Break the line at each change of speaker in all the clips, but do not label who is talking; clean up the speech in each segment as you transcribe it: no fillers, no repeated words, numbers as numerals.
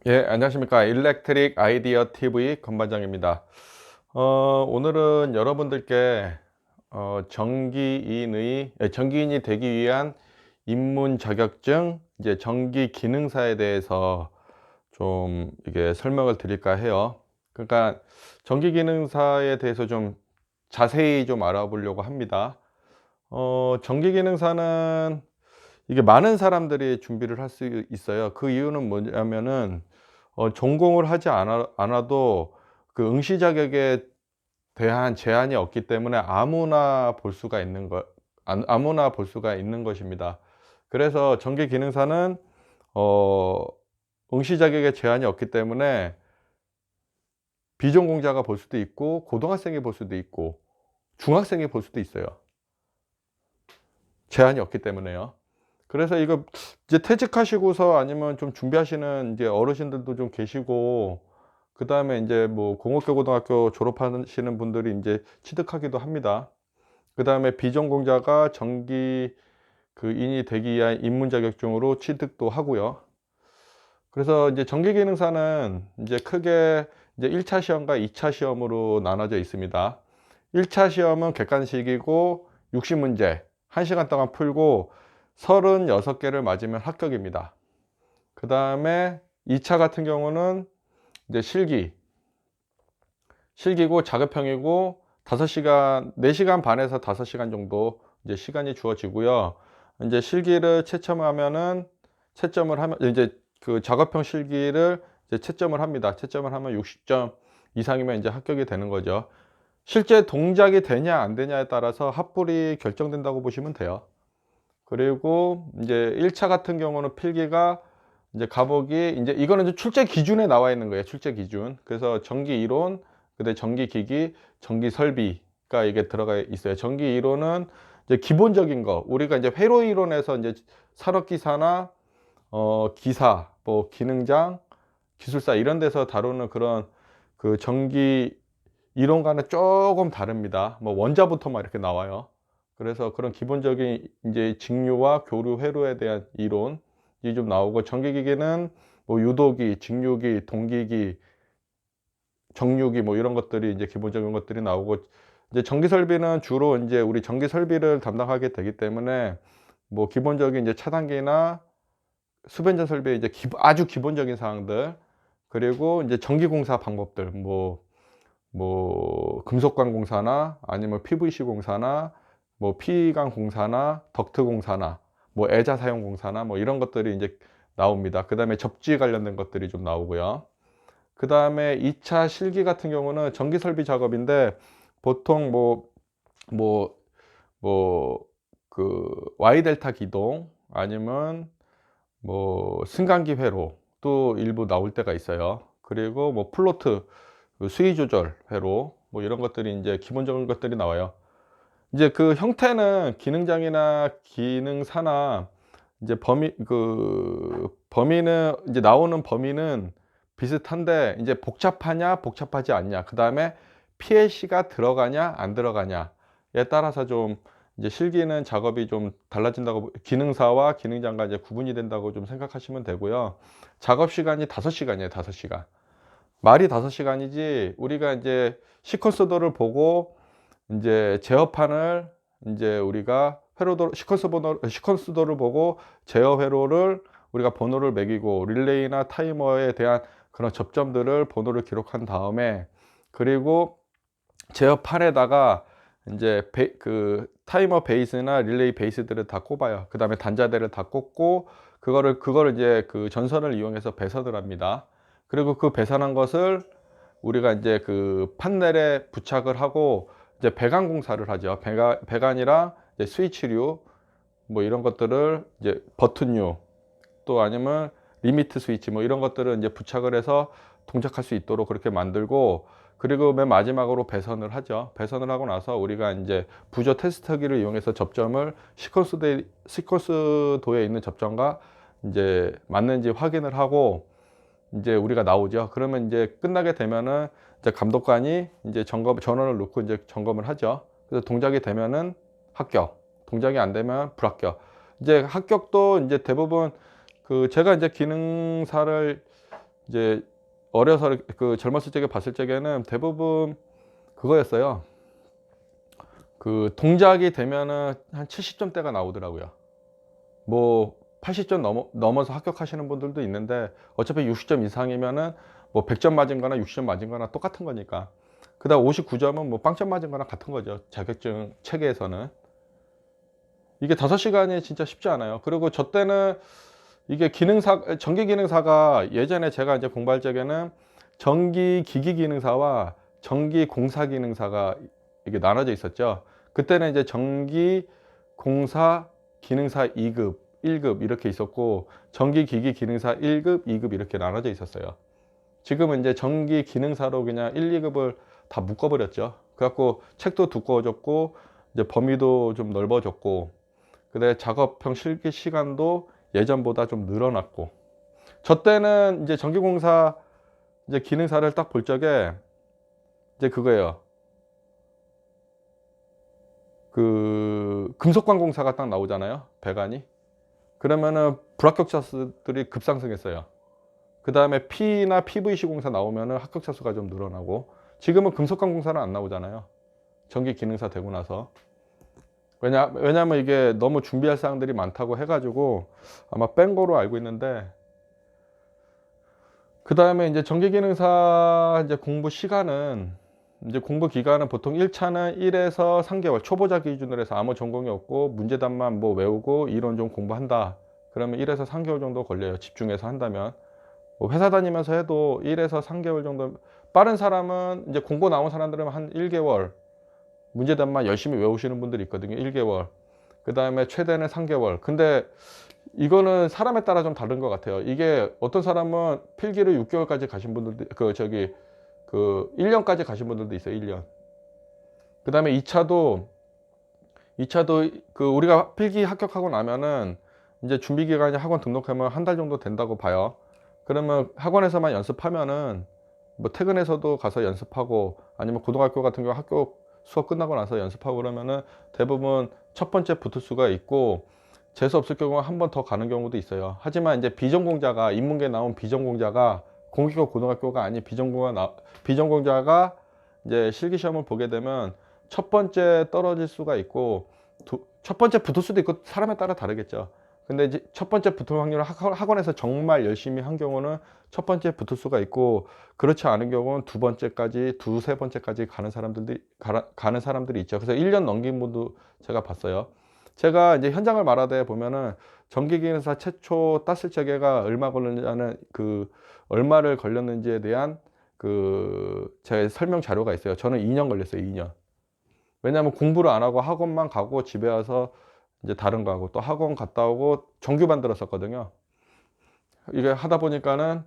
예, 안녕하십니까. 일렉트릭 아이디어 TV 건반장입니다. 오늘은 여러분들께 전기인이 되기 위한 입문 자격증, 이제 전기 기능사에 대해서 좀 이게 설명을 드릴까 해요. 그러니까 전기 기능사에 대해서 좀 자세히 좀 알아보려고 합니다. 전기 기능사는 이게 많은 사람들이 준비를 할 수 있어요. 그 이유는 뭐냐면은 전공을 하지 않아도 그 응시 자격에 대한 제한이 없기 때문에 아무나 볼 수가 있는 것입니다. 그래서 전기 기능사는 어 응시 자격에 제한이 없기 때문에 비전공자가 볼 수도 있고 고등학생이 볼 수도 있고 중학생이 볼 수도 있어요. 제한이 없기 때문에요. 그래서 이거 이제 퇴직하시고서 아니면 좀 준비하시는 이제 어르신들도 좀 계시고, 그다음에 인제 뭐 공업교 고등학교 졸업하시는 분들이 인제 취득하기도 합니다. 그다음에 비전공자가 전기 인이 되기 위한 입문 자격증으로 취득도 하고요. 그래서 인제 전기 기능사는 인제 크게 이제 1차 시험과 2차 시험으로 나눠져 있습니다. 1차 시험은 객관식이고 60 문제 1 시간 동안 풀고 36 개를 맞으면 합격입니다. 그다음에 2차 같은 경우는 이제 실기고 자급형이고 5 시간 4 시간 반에서 5 시간 정도 이제 시간이 주어지고요. 인제 실기를 채점을 하면 이제 그 작업형 실기를 이제 채점을 합니다. 채점을 하면 60점 이상이면 인제 합격이 되는 거죠. 실제 동작이 되냐 안 되냐에 따라서 합불이 결정된다고 보시면 돼요. 그리고 인제 1차 같은 경우는 필기가 인제 과목이 인제 이거는 이제 출제 기준에 나와 있는 거예요, 출제 기준. 그래서 전기 이론, 그다음에 전기 기기, 전기 설비가 이게 들어가 있어요. 전기 이론은 이제 기본적인 거, 우리가 인제 회로 이론에서 인제 산업기사나 기사, 뭐 기능장, 기술사 이런 데서 다루는 그런 그 전기 이론과는 쪼금 다릅니다. 뭐 원자부터 막 이렇게 나와요. 그래서 그런 기본적인 인제 직류와 교류, 회로에 대한 이론이 좀 나오고, 전기기기는 뭐 유도기, 직류기, 동기기, 정류기 뭐 이런 것들이 인제 기본적인 것들이 나오고, 이제 전기 설비는 주로 인제 우리 전기 설비를 담당하게 되기 때문에 뭐 기본적인 이제 차단기나 수변전 설비의 이제 아주 기본적인 사항들, 그리고 인제 전기 공사 방법들, 금속관 공사나 아니면 PVC 공사나 뭐 피강 공사나 덕트 공사나 뭐 애자 사용 공사나 뭐 이런 것들이 인제 나옵니다. 그다음에 접지 관련된 것들이 좀 나오고요. 그다음에 2차 실기 같은 경우는 전기 설비 작업인데, 보통 뭐 Y 델타 기동 아니면 승강기 회로도 일부 나올 때가 있어요. 그리고 뭐 플로트 수위 조절 회로 뭐 이런 것들이 인제 기본적인 것들이 나와요. 이제 그 형태는 기능장이나 기능사나 이제 범위는 이제 나오는 범위는 비슷한데, 인제 복잡하냐 복잡하지 않냐, 그다음에 PLC가 들어가냐 안 들어가냐에 따라서 좀 이제 실기는 작업이 좀 달라진다고, 기능사와 기능장과 이제 구분이 된다고 좀 생각하시면 되고요. 작업 시간이 5 시간이에요, 5 시간. 말이 5 시간이지, 우리가 인제 시퀀스도를 보고 인제 제어판을 인제 우리가 회로도 시퀀스도를 보고 제어 회로를 우리가 번호를 매기고, 릴레이나 타이머에 대한 그런 접점들을 번호를 기록한 다음에, 그리고 제어판에다가 인제 타이머 베이스나 릴레이 베이스들을 다 꼽아요. 그다음에 단자대를 다 꽂고, 그거를 이제 그 전선을 이용해서 배선을 합니다. 그리고 그 배선한 것을 우리가 인제 그 판넬에 부착을 하고 이제 배관 공사를 하죠. 배관이랑 이제 스위치류 뭐 이런 것들을 이제 버튼류, 또 아니면 리미트 스위치 뭐 이런 것들을 인제 부착을 해서 동작할 수 있도록 그렇게 만들고, 그리고 맨 마지막으로 배선을 하죠. 배선을 하고 나서 우리가 인제 부조 테스터기를 이용해서 접점을 시퀀스도에 있는 접점과 인제 맞는지 확인을 하고 인제 우리가 나오죠. 그러면 인제 끝나게 되면은 이제 감독관이 인제 전원을 놓고 인제 점검을 하죠. 그래서 동작이 되면은 합격, 동작이 안 되면 불합격. 이제 합격도 인제 대부분 제가 인제 기능사를 이제 어려서 그 젊었을 적에 봤을 적에는 대부분 그거였어요. 그 동작이 되면은 한 70점대가 나오더라고요. 뭐 80점 넘어서 합격하시는 분들도 있는데 어차피 60점 이상이면은 뭐 100점 맞은 거나 60점 맞은 거나 똑같은 거니까. 그다음 59점은 뭐 빵점 맞은 거나 같은 거죠. 자격증 체계에서는. 이게 5시간이 진짜 쉽지 않아요. 그리고 저 때는 이게 전기 기능사가 예전에 제가 이제 공부할 적에는 전기 기기 기능사와 전기 공사 기능사가 이게 나눠져 있었죠. 그때는 이제 전기 공사 기능사 2급, 1급 이렇게 있었고 전기 기기 기능사 1급, 2급 이렇게 나눠져 있었어요. 지금은 이제 전기 기능사로 그냥 1, 2급을 다 묶어버렸죠. 그래갖고 책도 두꺼워졌고 이제 범위도 좀 넓어졌고 그다음에 작업형 실기 시간도 예전보다 좀 늘어났고. 저 때는 이제 전기공사 이제 기능사를 딱 볼 적에 이제 그거예요. 그 금속관공사가 딱 나오잖아요. 배관이. 그러면은 불합격자 수들이 급상승했어요. 그 다음에 P나 PVC 공사 나오면은 합격자 수가 좀 늘어나고. 지금은 금속관공사는 안 나오잖아요. 전기 기능사 되고 나서. 왜냐면 이게 너무 준비할 사항들이 많다고 해가지고 아마 뺀 거로 알고 있는데, 그 다음에 이제 전기기능사 이제 공부 시간은, 이제 공부 기간은 보통 1차는 1에서 3개월 초보자 기준으로 해서 아무 전공이 없고 문제답만 뭐 외우고 이론 좀 공부한다. 그러면 1에서 3개월 정도 걸려요. 집중해서 한다면. 뭐 회사 다니면서 해도 1에서 3개월 정도. 빠른 사람은 이제 공고 나온 사람들은 한 1개월, 문제답만 열심히 외우시는 분들이 있거든요. 1개월. 그 다음에 최대는 3개월. 근데 이거는 사람에 따라 좀 다른 것 같아요. 이게 어떤 사람은 필기를 6개월까지 가신 분들도, 1년까지 가신 분들도 있어요. 1년. 그 다음에 2차도 그 우리가 필기 합격하고 나면은 이제 준비 기간이 학원 등록하면 한 달 정도 된다고 봐요. 그러면 학원에서만 연습하면은 뭐 퇴근해서도 가서 연습하고 아니면 고등학교 같은 경우 학교 수업 끝나고 나서 연습하고 그러면은 대부분 첫 번째 붙을 수가 있고, 재수 없을 경우 한 번 더 가는 경우도 있어요. 하지만 이제 비전공자가, 인문계 나온 비전공자가, 공기고 고등학교가 아닌 비전공자가 이제 실기시험을 보게 되면 첫 번째 떨어질 수가 있고, 첫 번째 붙을 수도 있고 사람에 따라 다르겠죠. 근데 이제 첫 번째 붙을 확률은 학원에서 정말 열심히 한 경우는 첫 번째 붙을 수가 있고, 그렇지 않은 경우는 두 번째까지, 두세 번째까지 가는 사람들이 있죠. 그래서 1년 넘긴 분도 제가 봤어요. 제가 이제 현장을 말하다 보면은 전기기능사 최초 땄을 적에가 얼마 걸렸냐는, 얼마를 걸렸는지에 대한 제 설명 자료가 있어요. 저는 2년 걸렸어요. 2년. 왜냐하면 공부를 안 하고 학원만 가고 집에 와서 이제 다른 거 하고 또 학원 갔다 오고 정규반 들었었거든요. 이게 하다 보니까는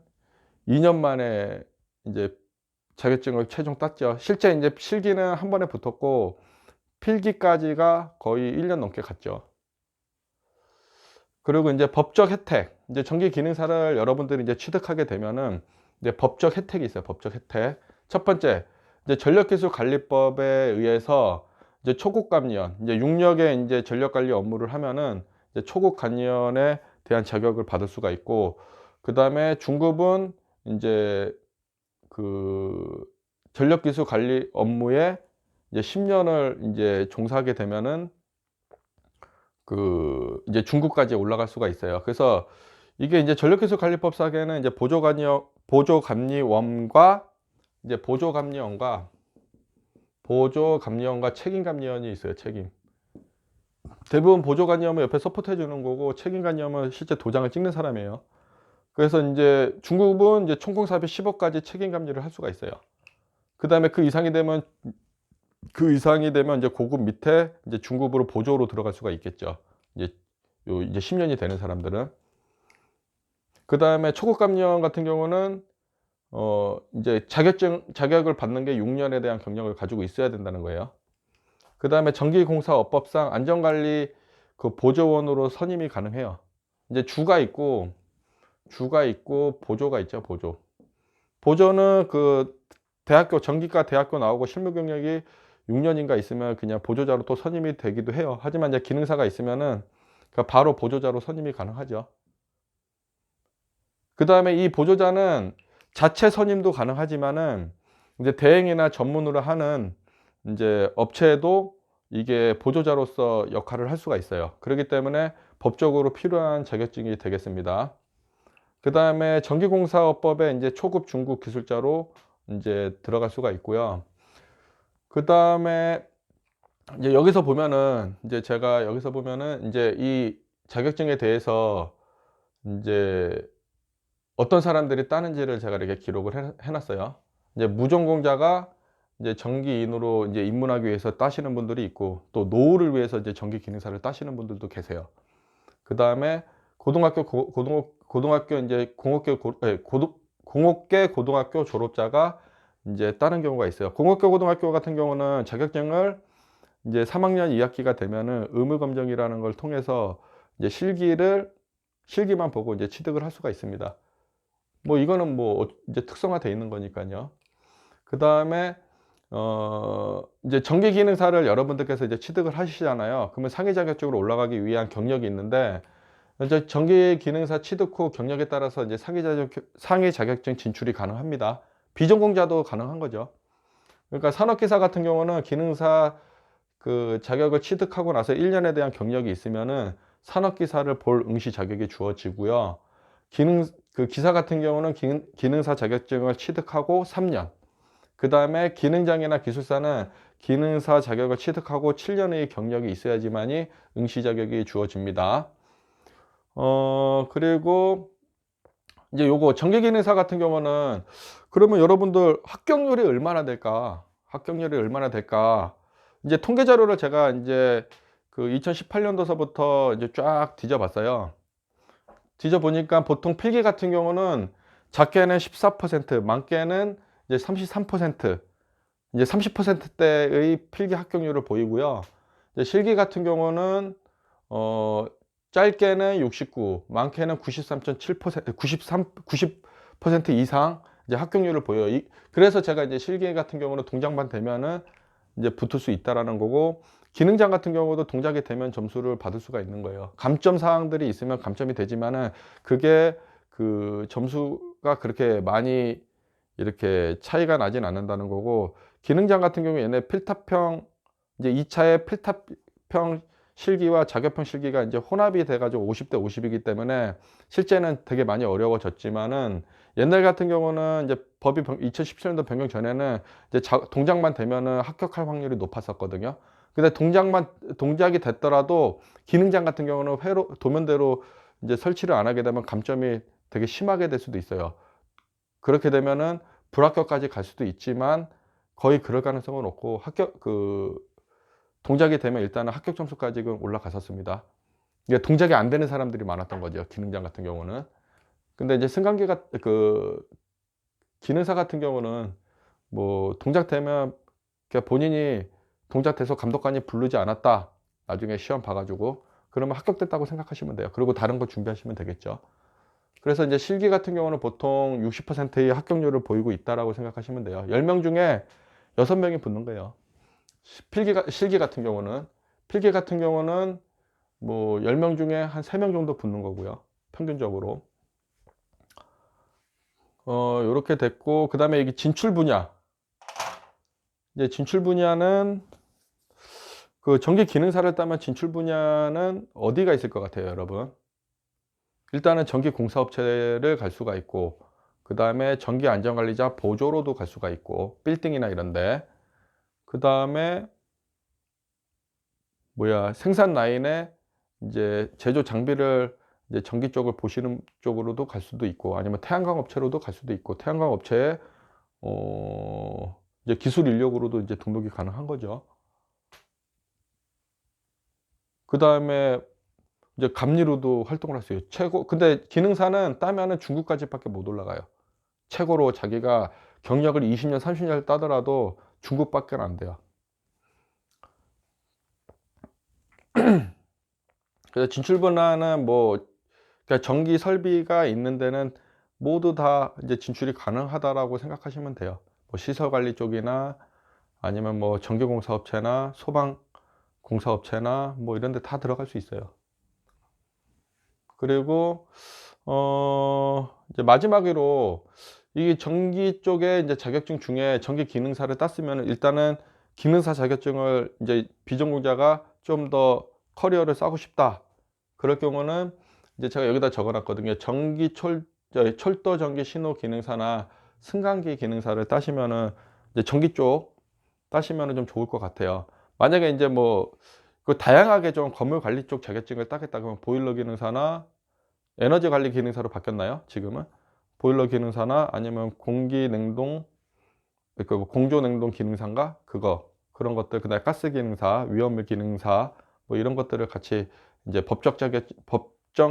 2년 만에 이제 자격증을 최종 땄죠. 실제 이제 실기는 한 번에 붙었고 필기까지가 거의 1년 넘게 갔죠. 그리고 이제 법적 혜택, 이제 전기 기능사를 여러분들이 이제 취득하게 되면은 이제 법적 혜택이 있어요. 법적 혜택. 첫 번째, 이제 전력기술관리법에 의해서 이제 초급감리원, 이제 6력의 이제 전력관리 업무를 하면은 이제 초급관리원에 대한 자격을 받을 수가 있고, 그 다음에 중급은 이제 전력기술관리 업무에 이제 10년을 이제 종사하게 되면은 이제 중급까지 올라갈 수가 있어요. 그래서 이게 이제 전력기술관리법상에는 이제 보조감리원과 이제 보조감리원과 책임감리원이 있어요. 대부분 보조감리원은 옆에 서포트 해주는 거고, 책임감리원은 실제 도장을 찍는 사람이에요. 그래서 이제 중급은 이제 총공사비 10억까지 책임감리를 할 수가 있어요. 그 다음에 그 이상이 되면 이제 고급 밑에 이제 중급으로 보조로 들어갈 수가 있겠죠. 이제 10년이 되는 사람들은. 그 다음에 초급감리원 같은 경우는 이제 자격을 받는 게 6년에 대한 경력을 가지고 있어야 된다는 거예요. 그 다음에 전기공사업법상 안전관리 보조원으로 선임이 가능해요. 이제 주가 있고 보조가 있죠. 보조는 전기과 대학교 나오고 실무 경력이 6년인가 있으면 그냥 보조자로 또 선임이 되기도 해요. 하지만 이제 기능사가 있으면은 바로 보조자로 선임이 가능하죠. 그 다음에 이 보조자는 자체 선임도 가능하지만은 이제 대행이나 전문으로 하는 이제 업체에도 이게 보조자로서 역할을 할 수가 있어요. 그렇기 때문에 법적으로 필요한 자격증이 되겠습니다. 그 다음에 전기공사업법에 이제 초급, 중급 기술자로 이제 들어갈 수가 있고요. 그 다음에 이제 여기서 보면은 이제 제가 여기서 보면은 이제 이 자격증에 대해서 이제 어떤 사람들이 따는지를 제가 이렇게 기록을 해놨어요. 이제 무전공자가 이제 전기인으로 이제 입문하기 위해서 따시는 분들이 있고, 또 노후를 위해서 이제 전기 기능사를 따시는 분들도 계세요. 그 다음에 고등학교 고등학교 이제 공업계 고등학교 졸업자가 이제 따는 경우가 있어요. 공업계 고등학교 같은 경우는 자격증을 이제 3학년 2학기가 되면은 의무 검정이라는 걸 통해서 이제 실기만 보고 이제 취득을 할 수가 있습니다. 뭐 이거는 뭐 이제 특성화되어 있는 거니까요. 그 다음에 이제 전기 기능사를 여러분들께서 이제 취득을 하시잖아요. 그러면 상위 자격증으로 올라가기 위한 경력이 있는데, 이제 전기 기능사 취득 후 경력에 따라서 이제 상위 자격증 진출이 가능합니다. 비전공자도 가능한 거죠. 그러니까 산업기사 같은 경우는 기능사 그 자격을 취득하고 나서 1년에 대한 경력이 있으면은 산업기사를 볼 응시 자격이 주어지고요. 기사 같은 경우는 기능사 자격증을 취득하고 3년. 그 다음에 기능장애나 기술사는 기능사 자격을 취득하고 7년의 경력이 있어야지만이 응시 자격이 주어집니다. 그리고 이제 요거 전기기능사 같은 경우는, 그러면 여러분들 합격률이 얼마나 될까? 합격률이 얼마나 될까? 이제 통계 자료를 제가 이제 그 2018년도서부터 이제 쫙 뒤져봤어요. 뒤져보니까 보통 필기 같은 경우는 작게는 14%, 많게는 이제 33%, 이제 30%대의 필기 합격률을 보이고요. 이제 실기 같은 경우는 짧게는 69, 많게는 93.7%, 90% 이상 이제 합격률을 보여요. 그래서 제가 이제 실기 같은 경우는 동작만 되면은 이제 붙을 수 있다라는 거고, 기능장 같은 경우도 동작이 되면 점수를 받을 수가 있는 거예요. 감점 사항들이 있으면 감점이 되지만은 그게 그 점수가 그렇게 많이 이렇게 차이가 나진 않는다는 거고, 기능장 같은 경우 얘네 필탑형 이제 2차의 필탑형 실기와 자격형 실기가 이제 혼합이 돼 가지고 50대 50이기 때문에 실제는 되게 많이 어려워졌지만은, 옛날 같은 경우는 이제 법이 2017년도 변경 전에는 이제 동작만 되면은 합격할 확률이 높았었거든요. 근데 동작이 됐더라도 기능장 같은 경우는 도면대로 이제 설치를 안 하게 되면 감점이 되게 심하게 될 수도 있어요. 그렇게 되면은 불합격까지 갈 수도 있지만 거의 그럴 가능성은 없고, 동작이 되면 일단은 합격 점수까지는 올라갔었습니다. 이게 동작이 안 되는 사람들이 많았던 거죠, 기능장 같은 경우는. 근데 이제 기능사 같은 경우는 뭐 동작되면 본인이 동작돼서 감독관이 부르지 않았다, 나중에 시험 봐가지고 그러면 합격됐다고 생각하시면 돼요. 그리고 다른 거 준비하시면 되겠죠. 그래서 이제 실기 같은 경우는 보통 60%의 합격률을 보이고 있다라고 생각하시면 돼요. 10명 중에 6명이 붙는 거예요. 실기 같은 경우는 뭐 10명 중에 한 3명 정도 붙는 거고요, 평균적으로. 요렇게 됐고, 그 다음에 이게 진출 분야. 이제 진출 분야는 그 전기 기능사를 따면 진출 분야는 어디가 있을 것 같아요, 여러분? 일단은 전기 공사업체를 갈 수가 있고, 그 다음에 전기 안전관리자 보조로도 갈 수가 있고, 빌딩이나 이런데. 그 다음에 생산 라인에 이제 제조 장비를 이제 전기 쪽을 보시는 쪽으로도 갈 수도 있고, 아니면 태양광 업체로도 갈 수도 있고, 태양광 업체에 이제 기술 인력으로도 이제 등록이 가능한 거죠. 그 다음에 이제 감리로도 활동을 할 수 있어요. 근데 기능사는 따면은 중국까지밖에 못 올라가요. 최고로 자기가 경력을 20년, 30년 따더라도 중국밖에 안 돼요. 그래서 진출분야는 그러니까 전기 설비가 있는 데는 모두 다 이제 진출이 가능하다라고 생각하시면 돼요. 뭐 시설관리 쪽이나 아니면 뭐 전기공사업체나 소방공사업체나 뭐 이런 데 다 들어갈 수 있어요. 그리고 이제 마지막으로 이 전기 쪽에 이제 자격증 중에 전기 기능사를 땄으면 일단은 기능사 자격증을 이제 비전공자가 좀 더 커리어를 쌓고 싶다. 그럴 경우는 이제 제가 여기다 적어 놨거든요. 철도 전기 신호 기능사나 승강기 기능사를 따시면은 이제 전기 쪽 따시면은 좀 좋을 것 같아요. 만약에 이제 뭐 그 다양하게 좀 건물 관리 쪽 자격증을 따겠다 그러면 보일러 기능사나 에너지 관리 기능사로 바뀌었나요? 지금은? 보일러 기능사나 아니면 공기 냉동 그 공조 냉동 기능사인가? 그런 것들 그다음에 가스 기능사, 위험물 기능사 뭐 이런 것들을 같이 이제 법정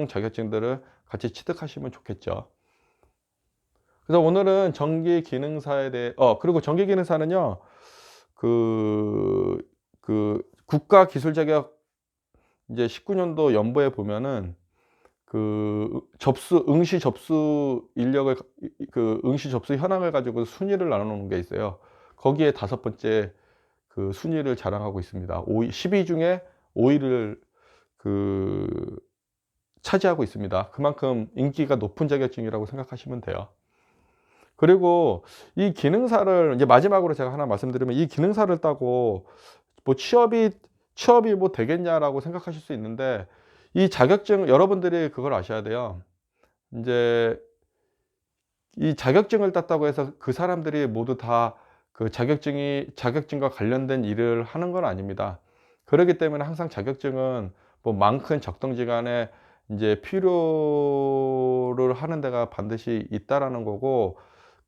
자격증들을 같이 취득하시면 좋겠죠. 그래서 오늘은 전기 기능사에 대해 그리고 전기 기능사는요. 그 국가 기술 자격 이제 19년도 연보에 보면은 응시 접수 인력을 응시 접수 현황을 가지고 순위를 나눠 놓은 게 있어요. 거기에 5번째 순위를 자랑하고 있습니다. 10위 중에 5위를 차지하고 있습니다. 그만큼 인기가 높은 자격증이라고 생각하시면 돼요. 그리고 이 기능사를 이제 마지막으로 제가 하나 말씀드리면 이 기능사를 따고 뭐 취업이 뭐 되겠냐라고 생각하실 수 있는데 이 자격증 여러분들이 그걸 아셔야 돼요. 이제 이 자격증을 땄다고 해서 그 사람들이 모두 다 자격증과 관련된 일을 하는 건 아닙니다. 그렇기 때문에 항상 자격증은 뭐 많건 적정지간에 이제 필요를 하는 데가 반드시 있다라는 거고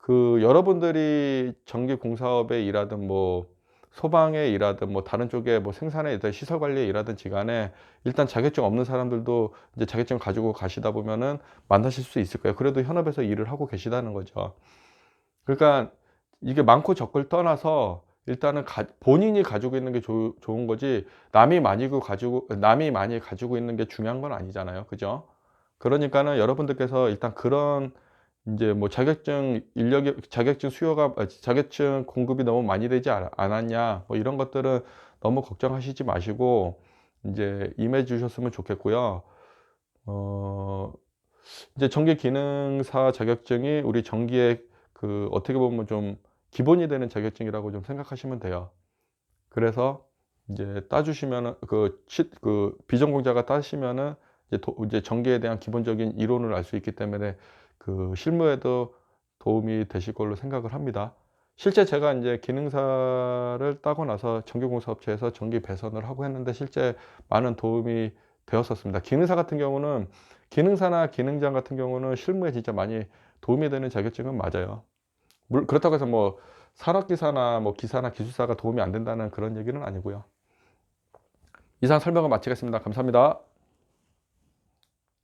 여러분들이 전기공사업에 일하든 뭐 소방에 일하든 뭐 다른 쪽에 뭐 생산에 일하든 시설 관리에 일하든지 간에 일단 자격증 없는 사람들도 이제 자격증 가지고 가시다 보면은 만나실 수 있을 거예요. 그래도 현업에서 일을 하고 계시다는 거죠. 그러니까 이게 많고 적고를 떠나서 일단은 본인이 가지고 있는 게 좋은 거지 남이 많이 가지고 있는 게 중요한 건 아니잖아요. 그죠? 그러니까는 여러분들께서 일단 그런 이제 뭐 자격증 공급이 너무 많이 되지 않았냐 뭐 이런 것들은 너무 걱정하시지 마시고 이제 임해 주셨으면 좋겠고요. 이제 전기 기능사 자격증이 우리 전기의 어떻게 보면 좀 기본이 되는 자격증이라고 좀 생각하시면 돼요. 그래서 이제 따주시면은 비전공자가 따시면은 이제 전기에 대한 기본적인 이론을 알 수 있기 때문에 실무에도 도움이 되실 걸로 생각을 합니다. 실제 제가 이제 기능사를 따고 나서 전기공사업체에서 전기 배선을 하고 했는데 실제 많은 도움이 되었었습니다. 기능사나 기능장 같은 경우는 실무에 진짜 많이 도움이 되는 자격증은 맞아요. 그렇다고 해서 뭐 산업기사나 뭐 기사나 기술사가 도움이 안 된다는 그런 얘기는 아니고요. 이상 설명을 마치겠습니다. 감사합니다.